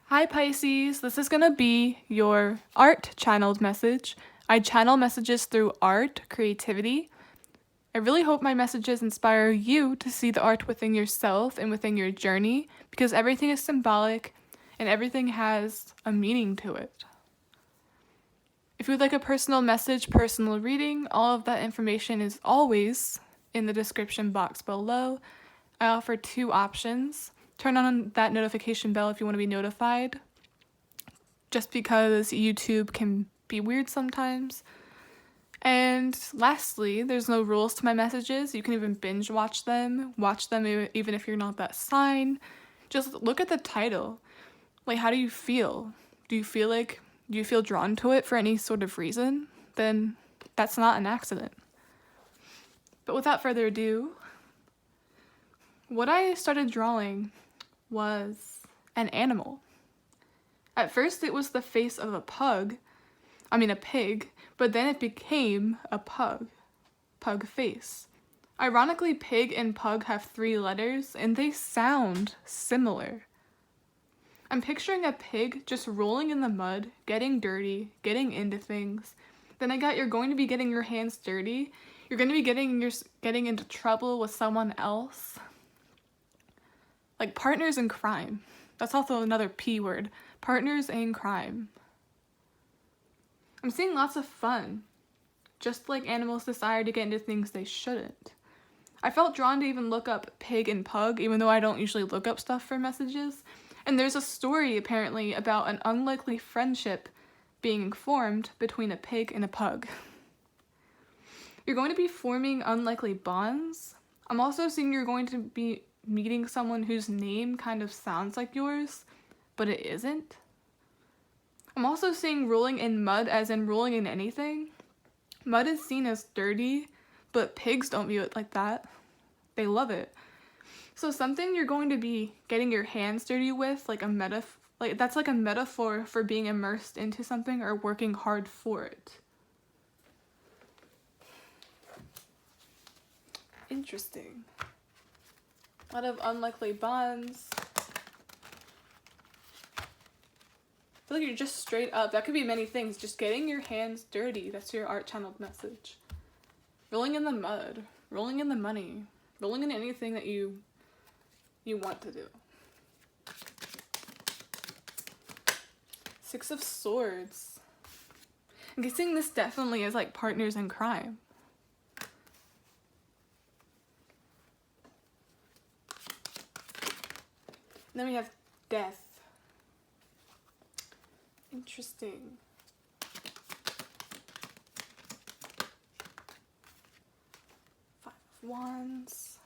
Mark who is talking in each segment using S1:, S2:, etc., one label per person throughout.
S1: Hi Pisces, this is going to be your art channeled message. I channel messages through art, creativity. I really hope my messages inspire you to see the art within yourself and within your journey, because everything is symbolic and everything has a meaning to it. If you would like a personal message, personal reading, all of that information is always in the description box below. I offer 2 options. Turn on that notification bell if you want to be notified, just because YouTube can be weird sometimes. And lastly, there's no rules to my messages. You can even binge watch them even if you're not that sign. Just look at the title. Like, how do you feel? Do you feel drawn to it for any sort of reason? Then that's not an accident. But without further ado, what I started drawing was an animal. At first it was the face of a pig, but then it became a pug face. Ironically, pig and pug have 3 letters and they sound similar. I'm picturing a pig just rolling in the mud, getting dirty, getting into things. Then I got you're going to be getting your hands dirty. You're going to be getting into trouble with someone else. Like partners in crime. That's also another P word. Partners in crime. I'm seeing lots of fun. Just like animals desire to get into things they shouldn't. I felt drawn to even look up pig and pug, even though I don't usually look up stuff for messages. And there's a story, apparently, about an unlikely friendship being formed between a pig and a pug. You're going to be forming unlikely bonds. I'm also seeing you're going to be meeting someone whose name kind of sounds like yours, but it isn't. I'm also seeing rolling in mud as in rolling in anything. Mud is seen as dirty, but pigs don't view it like that. They love it. So something you're going to be getting your hands dirty with, that's like a metaphor for being immersed into something or working hard for it. Interesting. A lot of unlikely bonds. I feel like you're just straight up. That could be many things. Just getting your hands dirty. That's your art channeled message. Rolling in the mud. Rolling in the money. Rolling in anything that you want to do. 6 of Swords. I'm guessing this definitely is like partners in crime. And then we have Death. Interesting. 5 of Wands.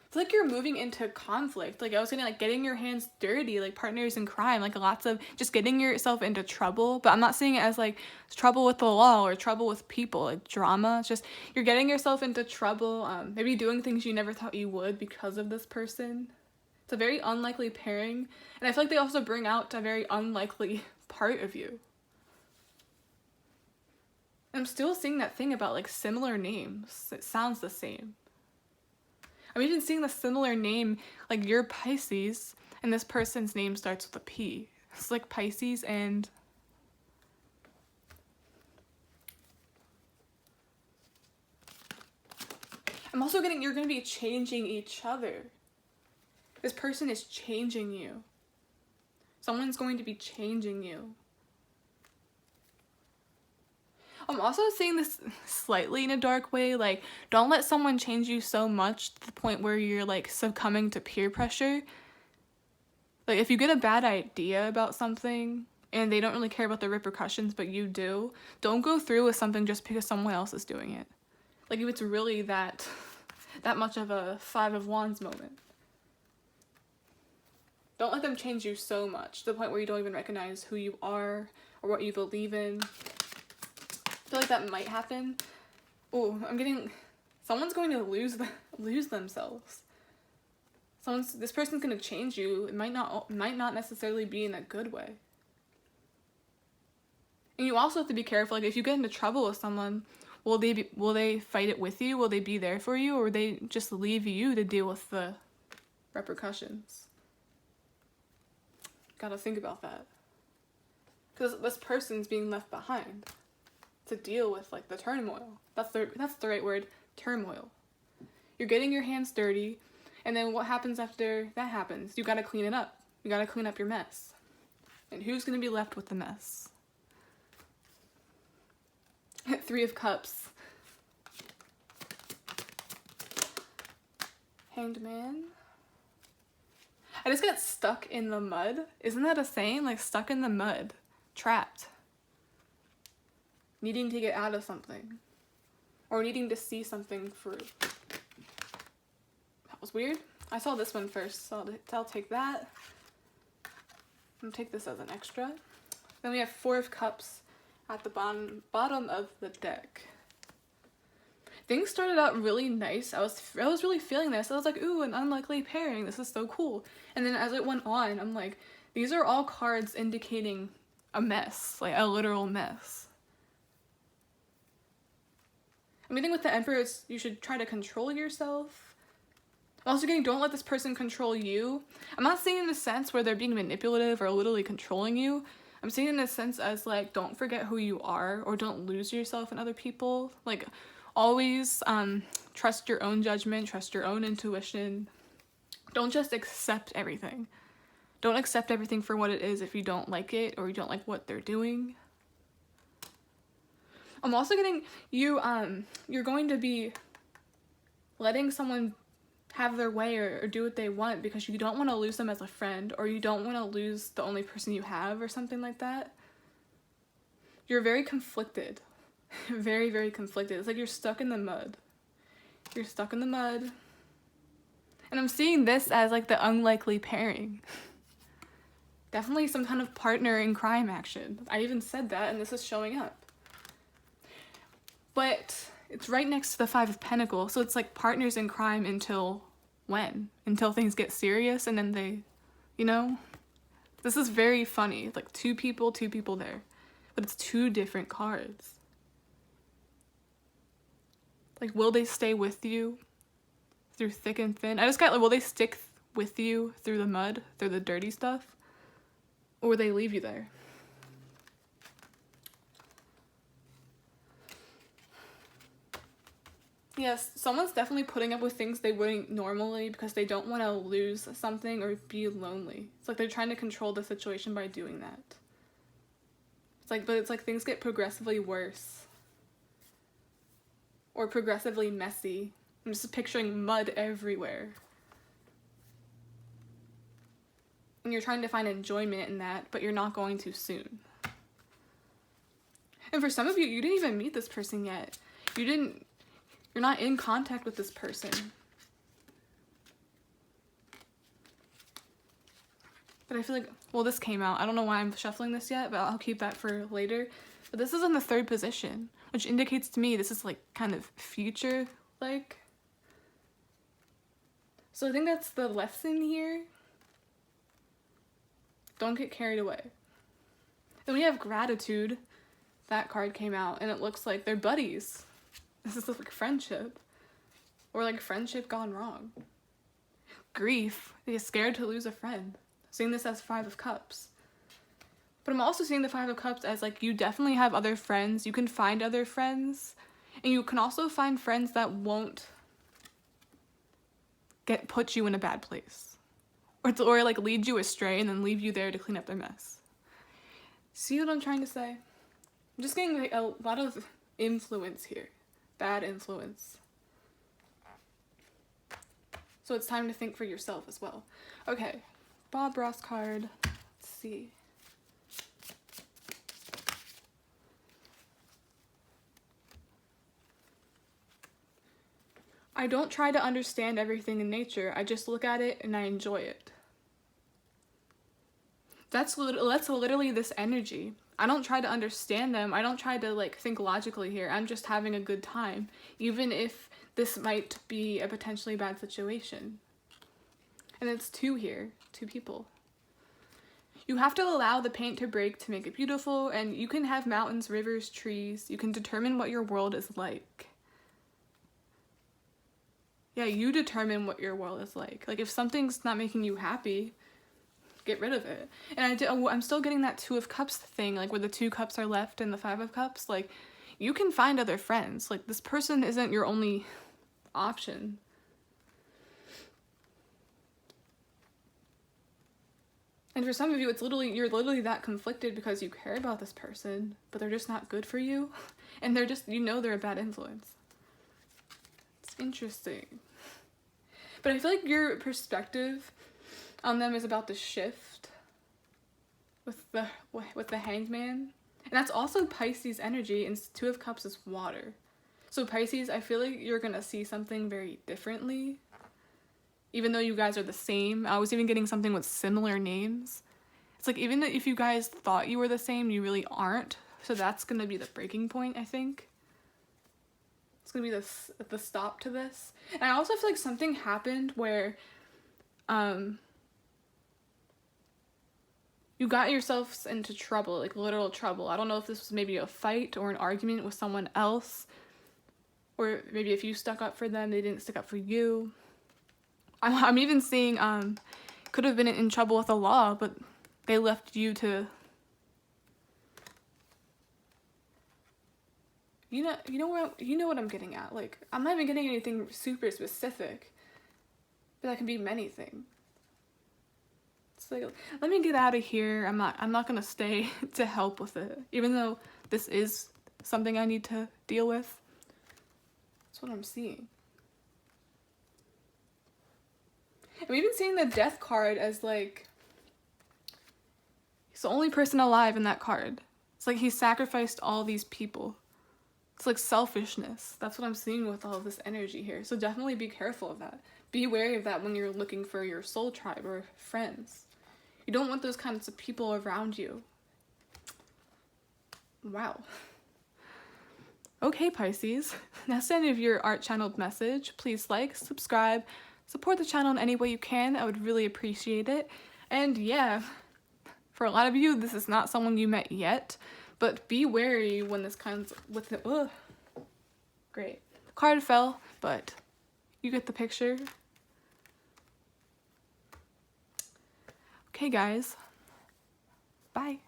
S1: I feel like you're moving into conflict. Like I was saying, like getting your hands dirty, like partners in crime, like lots of just getting yourself into trouble. But I'm not seeing it as like trouble with the law or trouble with people, like drama. It's just you're getting yourself into trouble, maybe doing things you never thought you would because of this person. It's a very unlikely pairing, and I feel like they also bring out a very unlikely part of you. I'm still seeing that thing about like similar names. It sounds the same. I'm even seeing the similar name, like you're Pisces, and this person's name starts with a P. It's like Pisces and... I'm also getting you're going to be changing each other. This person is changing you. Someone's going to be changing you. I'm also seeing this slightly in a dark way, like don't let someone change you so much to the point where you're like succumbing to peer pressure. Like if you get a bad idea about something and they don't really care about the repercussions but you do, don't go through with something just because someone else is doing it. Like if it's really that much of a 5 of Wands moment. Don't let them change you so much to the point where you don't even recognize who you are or what you believe in. I feel like that might happen. Oh, someone's going to lose themselves. This person's going to change you. It might not necessarily be in a good way. And you also have to be careful. Like if you get into trouble with someone, will they fight it with you? Will they be there for you, or will they just leave you to deal with the repercussions? Gotta think about that. Because this person's being left behind to deal with, like, the turmoil. That's the right word, turmoil. You're getting your hands dirty, and then what happens after that happens? You gotta clean it up. You gotta clean up your mess. And who's gonna be left with the mess? Three of Cups. Hanged Man. I just got stuck in the mud. Isn't that a saying? Like, stuck in the mud. Trapped. Needing to get out of something. Or needing to see something through. That was weird. I saw this one first, so I'll take that. I'm gonna take this as an extra. Then we have Four of Cups at the bottom of the deck. Things started out really nice. I was really feeling this. I was like, ooh, an unlikely pairing. This is so cool. And then as it went on, I'm like, these are all cards indicating a mess, like a literal mess. I mean, the thing with the Emperor is you should try to control yourself. I'm also getting, don't let this person control you. I'm not saying in a sense where they're being manipulative or literally controlling you. I'm saying in a sense as, like, don't forget who you are, or don't lose yourself in other people. Like, always trust your own judgment, trust your own intuition. Don't just accept everything. Don't accept everything for what it is if you don't like it or you don't like what they're doing. I'm also getting you, you're going to be letting someone have their way or do what they want because you don't want to lose them as a friend, or you don't want to lose the only person you have or something like that. You're very conflicted. Very, very conflicted. It's like you're stuck in the mud. You're stuck in the mud. And I'm seeing this as, like, the unlikely pairing. Definitely some kind of partner in crime action. I even said that, and this is showing up. But it's right next to the Five of Pentacles, so it's like partners in crime until when? Until things get serious, and then they, you know? This is very funny. Like, two people there. But it's two different cards. Like, will they stay with you through thick and thin? I just got, like, will they stick with you through the mud, through the dirty stuff? Or will they leave you there? Yes, someone's definitely putting up with things they wouldn't normally because they don't want to lose something or be lonely. It's like they're trying to control the situation by doing that. But it's like things get progressively worse. Or progressively messy. I'm just picturing mud everywhere. And you're trying to find enjoyment in that, but you're not going to soon. And for some of you, you didn't even meet this person yet. You're not in contact with this person. But I feel like, well, this came out. I don't know why I'm shuffling this yet, but I'll keep that for later. But this is in the third position, which indicates to me this is, like, kind of future-like. So I think that's the lesson here. Don't get carried away. Then we have Gratitude. That card came out, and it looks like they're buddies. This is like friendship. Or like friendship gone wrong. Grief. They're scared to lose a friend. Seeing this as Five of Cups. But I'm also seeing the Five of Cups as, like, you definitely have other friends. You can find other friends. And you can also find friends that won't put you in a bad place. Or like lead you astray and then leave you there to clean up their mess. See what I'm trying to say? I'm just getting, like, a lot of influence here. Bad influence. So it's time to think for yourself as well. Okay, Bob Ross card. Let's see. I don't try to understand everything in nature. I just look at it and I enjoy it. That's literally this energy. I don't try to understand them. I don't try to, like, think logically here. I'm just having a good time, even if this might be a potentially bad situation. And it's two here, two people. You have to allow the paint to break to make it beautiful, and you can have mountains, rivers, trees. You can determine what your world is like. Yeah, you determine what your world is like. Like, if something's not making you happy, get rid of it. And I'm still getting that Two of Cups thing, like where the 2 cups are left and the 5 of Cups. Like, you can find other friends. Like, this person isn't your only option. And for some of you, you're literally that conflicted because you care about this person, but they're just not good for you. And they're just, they're a bad influence. It's interesting. But I feel like your perspective on them is about to shift with the Hanged Man. And that's also Pisces energy, and 2 of Cups is water. So Pisces, I feel like you're gonna see something very differently. Even though you guys are the same. I was even getting something with similar names. It's like, even if you guys thought you were the same, you really aren't. So that's gonna be the breaking point, I think. It's gonna be the stop to this. And I also feel like something happened where you got yourselves into trouble, like literal trouble. I don't know if this was maybe a fight or an argument with someone else. Or maybe if you stuck up for them, they didn't stick up for you. I'm even seeing could have been in trouble with the law, but they left you to, you know what I'm getting at. Like, I'm not even getting anything super specific, but that can be many things. It's like, let me get out of here. I'm not gonna stay to help with it, even though this is something I need to deal with. That's what I'm seeing. I'm even seeing the Death card as like, he's the only person alive in that card. It's like he sacrificed all these people. It's like selfishness. That's what I'm seeing with all of this energy here. So definitely be careful of that. Be wary of that when you're looking for your soul tribe or friends. You don't want those kinds of people around you. Wow. Okay, Pisces. That's the end of your art channeled message. Please like, subscribe, support the channel in any way you can. I would really appreciate it. And yeah, for a lot of you, this is not someone you met yet, but be wary when this comes with the, great. The card fell, but you get the picture. Okay, guys. Bye.